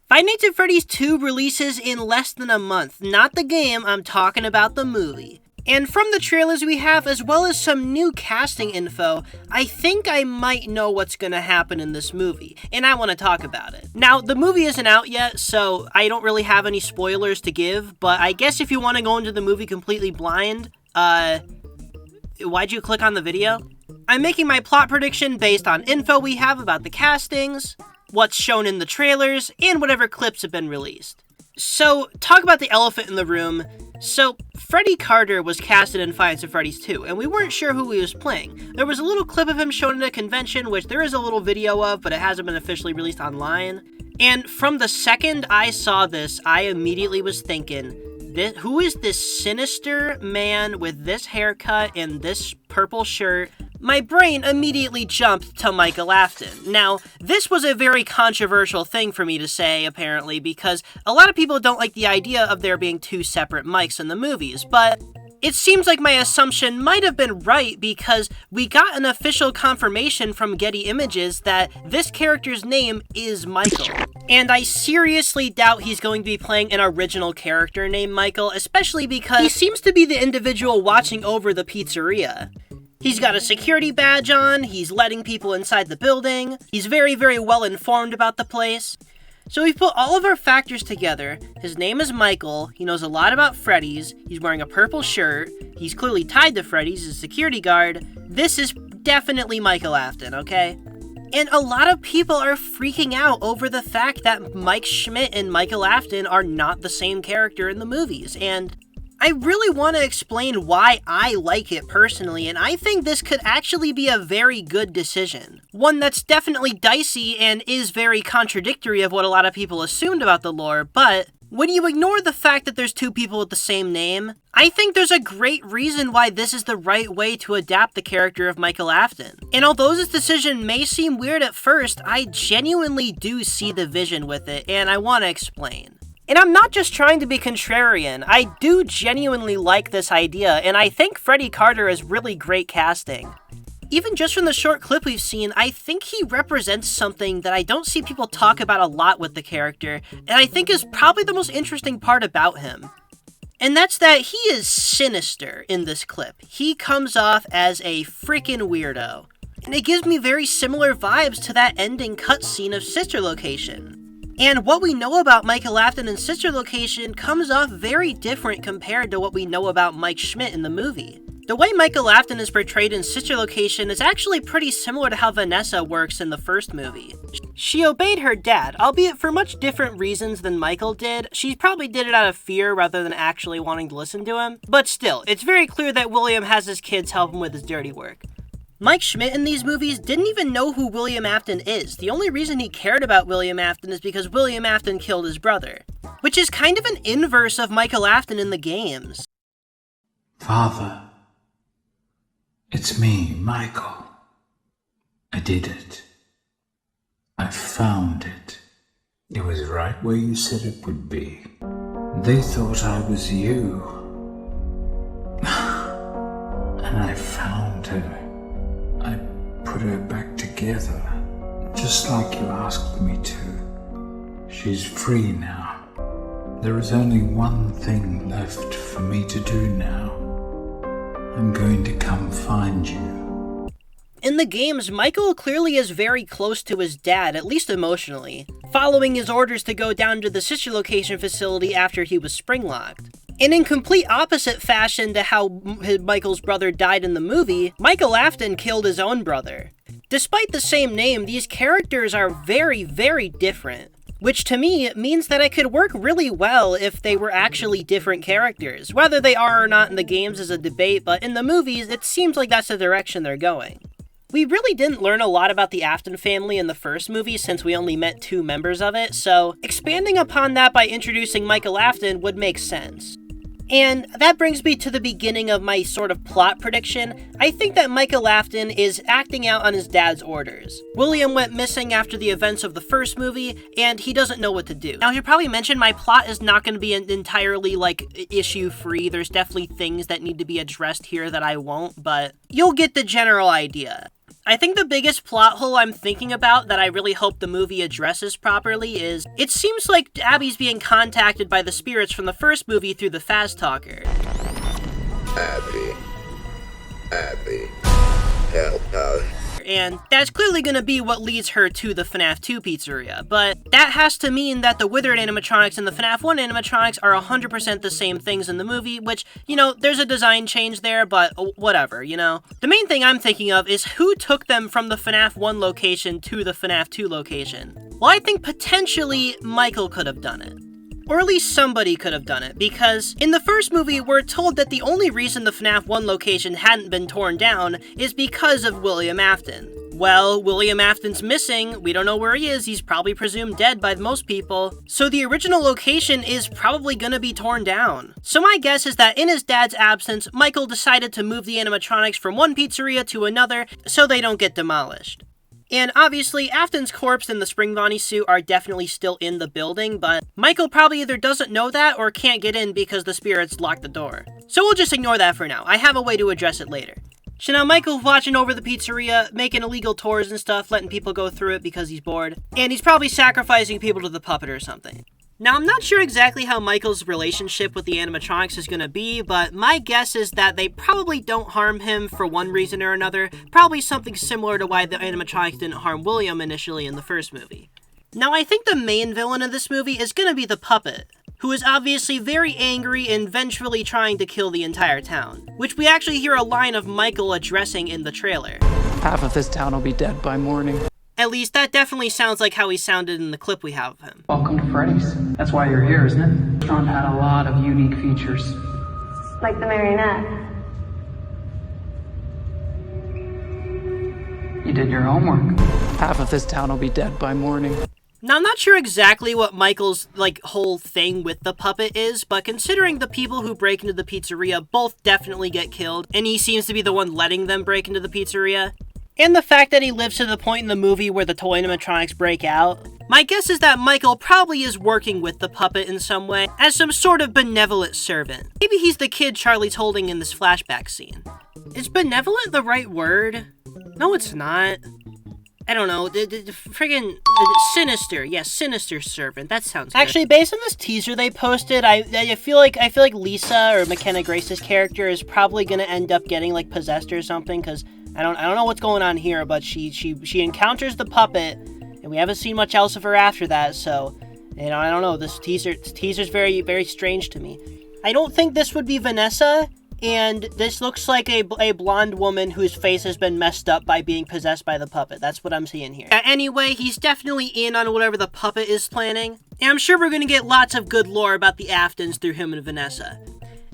Five Nights at Freddy's 2 releases in less than a month. Not the game, I'm talking about the movie. And from the trailers we have, as well as some new casting info, I think I might know what's gonna happen in this movie, and I want to talk about it. Now, the movie isn't out yet, so I don't really have any spoilers to give, but I guess if you want to go into the movie completely blind, why'd you click on the video? I'm making my plot prediction based on info we have about the castings, what's shown in the trailers, and whatever clips have been released. So, talk about the elephant in the room. So, Freddy Carter was casted in Five Nights at Freddy's 2, and we weren't sure who he was playing. There was a little clip of him shown at a convention, which there is a little video of, but it hasn't been officially released online. And from the second I saw this, I immediately was thinking, who is this sinister man with this haircut and this purple shirt? My brain immediately jumped to Micheal Afton. Now, this was a very controversial thing for me to say, apparently, because a lot of people don't like the idea of there being two separate Mikes in the movies, but it seems like my assumption might have been right because we got an official confirmation from Getty Images that this character's name is Micheal. And I seriously doubt he's going to be playing an original character named Micheal, especially because he seems to be the individual watching over the pizzeria. He's got a security badge on, he's letting people inside the building, he's very, very well informed about the place. So we've put all of our factors together. His name is Micheal, he knows a lot about Freddy's, he's wearing a purple shirt, he's clearly tied to Freddy's, he's a security guard. This is definitely Micheal Afton, okay? And a lot of people are freaking out over the fact that Mike Schmidt and Micheal Afton are not the same character in the movies, and I really want to explain why I like it personally, and I think this could actually be a very good decision. One that's definitely dicey and is very contradictory of what a lot of people assumed about the lore, but when you ignore the fact that there's two people with the same name, I think there's a great reason why this is the right way to adapt the character of Micheal Afton. And although this decision may seem weird at first, I genuinely do see the vision with it, and I want to explain. And I'm not just trying to be contrarian, I do genuinely like this idea, and I think Freddy Carter is really great casting. Even just from the short clip we've seen, I think he represents something that I don't see people talk about a lot with the character, and I think is probably the most interesting part about him. And that's that he is sinister in this clip. He comes off as a freaking weirdo. And it gives me very similar vibes to that ending cutscene of Sister Location. And what we know about Micheal Afton in Sister Location comes off very different compared to what we know about Mike Schmidt in the movie. The way Micheal Afton is portrayed in Sister Location is actually pretty similar to how Vanessa works in the first movie. She obeyed her dad, albeit for much different reasons than Micheal did. She probably did it out of fear rather than actually wanting to listen to him. But still, it's very clear that William has his kids help him with his dirty work. Mike Schmidt in these movies didn't even know who William Afton is. The only reason he cared about William Afton is because William Afton killed his brother, which is kind of an inverse of Micheal Afton in the games. Father, it's me, Micheal. I did it. I found it. It was right where you said it would be. They thought I was you. And I found her. I put her back together, just like you asked me to. She's free now. There is only one thing left for me to do now. I'm going to come find you. In the games, Micheal clearly is very close to his dad, at least emotionally, following his orders to go down to the Sister Location facility after he was spring-locked. And in complete opposite fashion to how Michael's brother died in the movie, Micheal Afton killed his own brother. Despite the same name, these characters are very, very different. Which to me means that it could work really well if they were actually different characters. Whether they are or not in the games is a debate, but in the movies, it seems like that's the direction they're going. We really didn't learn a lot about the Afton family in the first movie since we only met 2 members of it, so expanding upon that by introducing Micheal Afton would make sense. And that brings me to the beginning of my sort of plot prediction. I think that Micheal Afton is acting out on his dad's orders. William went missing after the events of the first movie, and he doesn't know what to do. Now, I should probably mention my plot is not going to be entirely, issue-free. There's definitely things that need to be addressed here that I won't, but you'll get the general idea. I think the biggest plot hole I'm thinking about that I really hope the movie addresses properly is, it seems like Abby's being contacted by the spirits from the first movie through the Fast Talker. Abby, help us. And that's clearly going to be what leads her to the FNAF 2 pizzeria, but that has to mean that the withered animatronics and the FNAF 1 animatronics are 100% the same things in the movie, which, you know, there's a design change there, but whatever, you know? The main thing I'm thinking of is who took them from the FNAF 1 location to the FNAF 2 location. Well, I think potentially Micheal could have done it. Or at least somebody could have done it, because in the first movie, we're told that the only reason the FNAF 1 location hadn't been torn down is because of William Afton. Well, William Afton's missing, we don't know where he is, he's probably presumed dead by most people, so the original location is probably gonna be torn down. So my guess is that in his dad's absence, Micheal decided to move the animatronics from one pizzeria to another so they don't get demolished. And obviously, Afton's corpse and the Spring Bonnie suit are definitely still in the building, but Micheal probably either doesn't know that or can't get in because the spirits locked the door. So we'll just ignore that for now. I have a way to address it later. So now Micheal's watching over the pizzeria, making illegal tours and stuff, letting people go through it because he's bored. And he's probably sacrificing people to the puppet or something. Now, I'm not sure exactly how Michael's relationship with the animatronics is going to be, but my guess is that they probably don't harm him for one reason or another, probably something similar to why the animatronics didn't harm William initially in the first movie. Now, I think the main villain of this movie is going to be the puppet, who is obviously very angry and vengefully trying to kill the entire town, which we actually hear a line of Micheal addressing in the trailer. Half of this town will be dead by morning. At least that definitely sounds like how he sounded in the clip we have of him. Welcome to Freddy's. That's why you're here, isn't it? The restaurant had a lot of unique features. Like the marionette. You did your homework. Half of this town will be dead by morning. Now, I'm not sure exactly what Michael's, whole thing with the puppet is, but considering the people who break into the pizzeria both definitely get killed, and he seems to be the one letting them break into the pizzeria, and the fact that he lives to the point in the movie where the toy animatronics break out, my guess is that Micheal probably is working with the puppet in some way, as some sort of benevolent servant. Maybe he's the kid Charlie's holding in this flashback scene. Is benevolent the right word? No, it's not. I don't know, friggin' sinister. Yeah, sinister servant. That sounds good. Actually, based on this teaser they posted, I feel like Lisa or McKenna Grace's character is probably gonna end up getting possessed or something, because I don't know what's going on here, but she encounters the puppet, and we haven't seen much else of her after that. So, I don't know. This teaser's very, very strange to me. I don't think this would be Vanessa. And this looks like a blonde woman whose face has been messed up by being possessed by the puppet. That's what I'm seeing here. Anyway, he's definitely in on whatever the puppet is planning. And I'm sure we're going to get lots of good lore about the Aftons through him and Vanessa.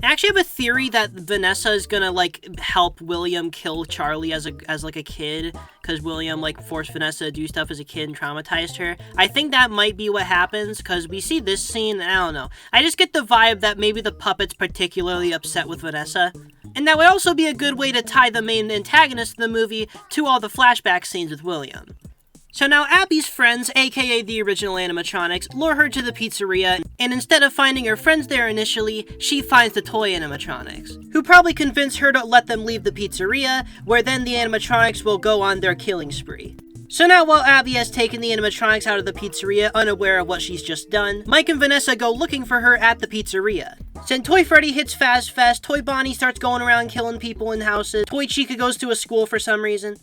I actually have a theory that Vanessa is gonna, help William kill Charlie as a kid, because William, forced Vanessa to do stuff as a kid and traumatized her. I think that might be what happens, because we see this scene, and I don't know. I just get the vibe that maybe the puppet's particularly upset with Vanessa. And that would also be a good way to tie the main antagonist of the movie to all the flashback scenes with William. So now Abby's friends, aka the original animatronics, lure her to the pizzeria, and instead of finding her friends there initially, she finds the toy animatronics, who probably convince her to let them leave the pizzeria, where then the animatronics will go on their killing spree. So now while Abby has taken the animatronics out of the pizzeria, unaware of what she's just done, Mike and Vanessa go looking for her at the pizzeria. Then Toy Freddy hits Fast, Toy Bonnie starts going around killing people in houses, Toy Chica goes to a school for some reason.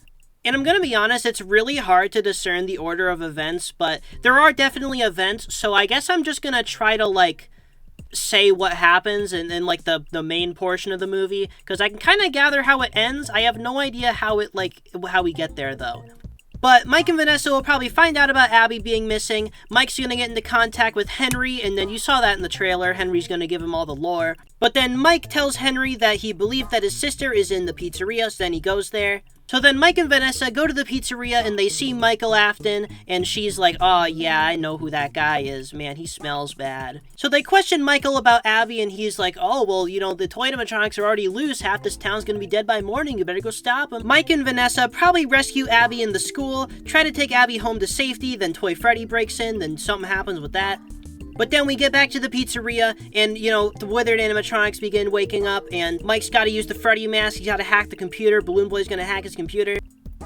And I'm gonna be honest, it's really hard to discern the order of events, but there are definitely events, so I guess I'm just gonna try to, say what happens in the main portion of the movie, because I can kind of gather how it ends. I have no idea how we get there, though. But Mike and Vanessa will probably find out about Abby being missing. Mike's gonna get into contact with Henry, and then you saw that in the trailer. Henry's gonna give him all the lore. But then Mike tells Henry that he believed that his sister is in the pizzeria, so then he goes there. So then Mike and Vanessa go to the pizzeria and they see Micheal Afton, and she's like, oh yeah, I know who that guy is, man, he smells bad. So they question Micheal about Abby, and he's like, oh, well, the toy animatronics are already loose, half this town's gonna be dead by morning, you better go stop them. Mike and Vanessa probably rescue Abby in the school, try to take Abby home to safety, then Toy Freddy breaks in, then something happens with that. But then we get back to the pizzeria, and, the withered animatronics begin waking up, and Mike's gotta use the Freddy mask, he's gotta hack the computer, Balloon Boy's gonna hack his computer.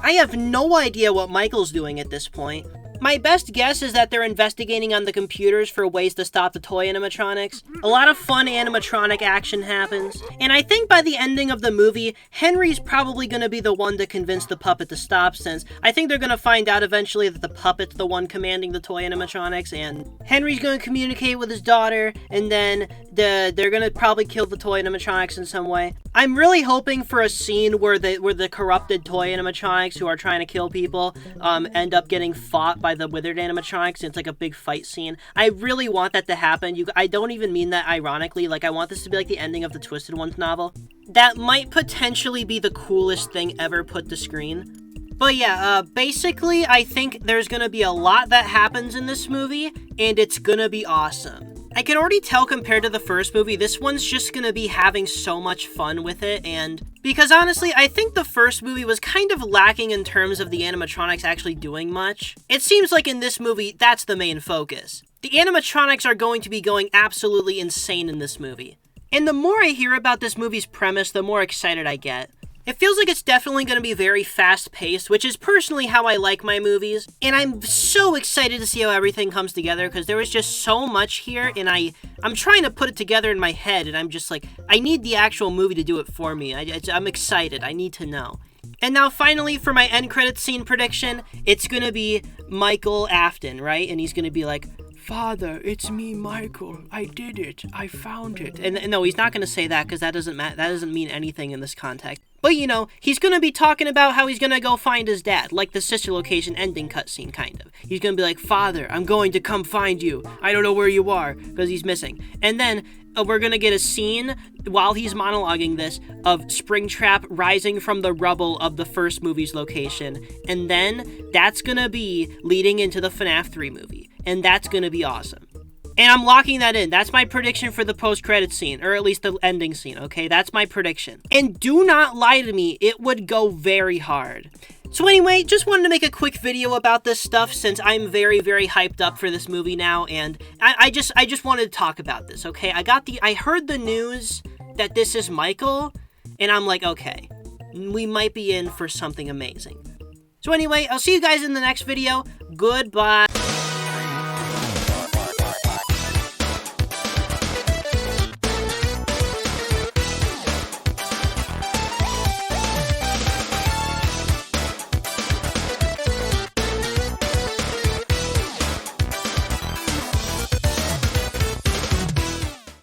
I have no idea what Michael's doing at this point. My best guess is that they're investigating on the computers for ways to stop the toy animatronics. A lot of fun animatronic action happens. And I think by the ending of the movie, Henry's probably going to be the one to convince the puppet to stop, since I think they're going to find out eventually that the puppet's the one commanding the toy animatronics, and Henry's going to communicate with his daughter, and then they're going to probably kill the toy animatronics in some way. I'm really hoping for a scene where the corrupted toy animatronics who are trying to kill people end up getting fought by the withered animatronics, and it's like a big fight scene. I really want that to happen. I don't even mean that ironically. Like, I want this to be like the ending of the Twisted Ones novel. That might potentially be the coolest thing ever put to screen. But yeah, basically, I think there's gonna be a lot that happens in this movie, and it's gonna be awesome. I can already tell compared to the first movie, this one's just gonna be having so much fun with it, and because honestly, I think the first movie was kind of lacking in terms of the animatronics actually doing much. It seems like in this movie, that's the main focus. The animatronics are going to be going absolutely insane in this movie. And the more I hear about this movie's premise, the more excited I get. It feels like it's definitely going to be very fast-paced, which is personally how I like my movies. And I'm so excited to see how everything comes together, because there was just so much here, and I'm trying to put it together in my head, and I'm just like, I need the actual movie to do it for me. I'm excited. I need to know. And now finally, for my end credits scene prediction, it's going to be Micheal Afton, right? And he's going to be like, "Father, it's me, Michael. I did it. I found it." And no, he's not going to say that, because that doesn't mean anything in this context. But, you know, he's going to be talking about how he's going to go find his dad, like the sister location ending cutscene, kind of. He's going to be like, "Father, I'm going to come find you. I don't know where you are," because he's missing. And then we're going to get a scene, while he's monologuing this, of Springtrap rising from the rubble of the first movie's location. And then that's going to be leading into the FNAF 3 movie. And that's going to be awesome. And I'm locking that in. That's my prediction for the post-credits scene, or at least the ending scene, okay? That's my prediction. And do not lie to me, it would go very hard. So anyway, just wanted to make a quick video about this stuff, since I'm very, very hyped up for this movie now, and I just wanted to talk about this, okay? I heard the news that this is Michael, and I'm like, okay, we might be in for something amazing. So anyway, I'll see you guys in the next video. Goodbye.